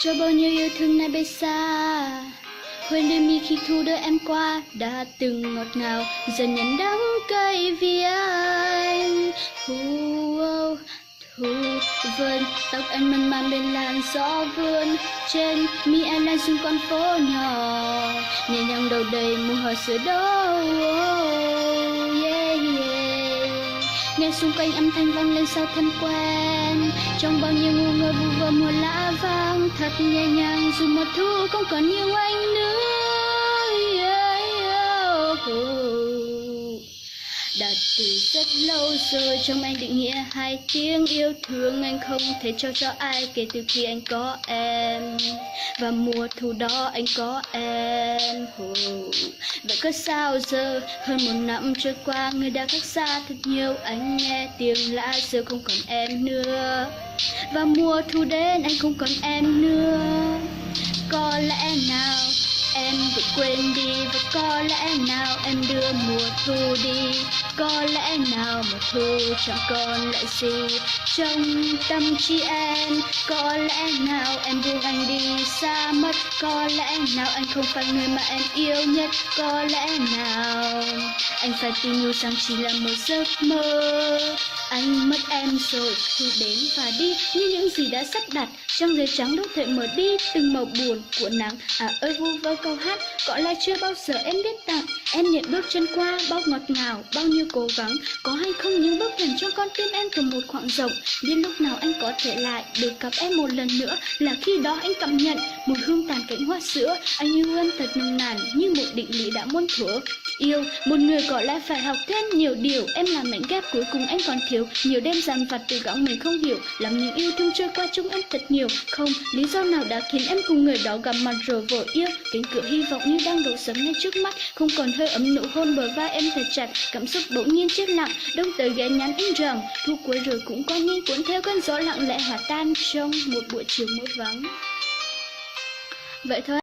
cho bao nhiêu yêu thương nay bay xa. Quên đi mi khi thu đưa em qua, đã từng ngọt ngào dần nhận đắng cay vì anh. Thu vườn tóc anh mơn man bên làn gió vươn, trên mi em đang xuống con phố nhỏ nhẹ nhàng đầu đầy mùi hoa sữa đỗ. Nghe xung quanh âm thanh vang lên sao thân quen, trong bao nhiêu ngu ngơ vu vơ mùa lá vàng thật nhẹ nhàng, dù mùa thu không còn yêu anh nữa. Đã từ rất lâu rồi trong anh định nghĩa hai tiếng yêu thương anh không thể trao cho ai kể từ khi anh có em, và mùa thu đó anh có em. Vậy có sao giờ hơn một năm trôi qua người đã khác xa thật nhiều, anh nghe tiếng lá giờ không còn em nữa, và mùa thu đến anh không còn em nữa. Có lẽ nào em vừa quên đi, và có lẽ nào em đưa mùa thu đi, có lẽ nào mùa thu chẳng còn lại gì trong tâm trí em, có lẽ nào em buông anh đi xa mất, có lẽ nào anh không phải người mà em yêu nhất, có lẽ nào anh phải tin yêu rằng chỉ là một giấc mơ. Anh mất em rồi, thu đến và đi như những gì đã sắp đặt, trong giấy trắng đốt thể mở đi từng màu buồn của nắng. Ơi vu vơ câu hát gọi là chưa bao giờ em biết tặng, em nhận bước chân qua bao ngọt ngào bao nhiêu cố gắng, có hay không những bước thẳng trong con tim em từ một khoảng rộng. Biết lúc nào anh có thể lại được gặp em một lần nữa, là khi đó anh cảm nhận mùi hương tàn cánh hoa sữa. Anh yêu em thật nồng nàn như một định lý đã muôn thuở. Yêu một người có lẽ phải học thêm nhiều điều, em là mảnh ghép cuối cùng anh còn thiếu. Nhiều đêm dằn vặt từ gắng mình không hiểu, làm những yêu thương trôi qua trong em thật nhiều. Không lý do nào đã khiến em cùng người đó gặp mặt rồi vội yêu. Cánh cửa hy vọng như đang đổ sấm ngay trước mắt, không còn hơi ấm nụ hôn bờ vai em thật chặt. Cảm xúc bỗng nhiên chết lặng, đông tới ghé nhắn anh rằng thu cuối rồi cũng coi như cuốn theo cơn gió lặng lẽ hòa tan trong một buổi chiều mưa vắng. Vậy thôi.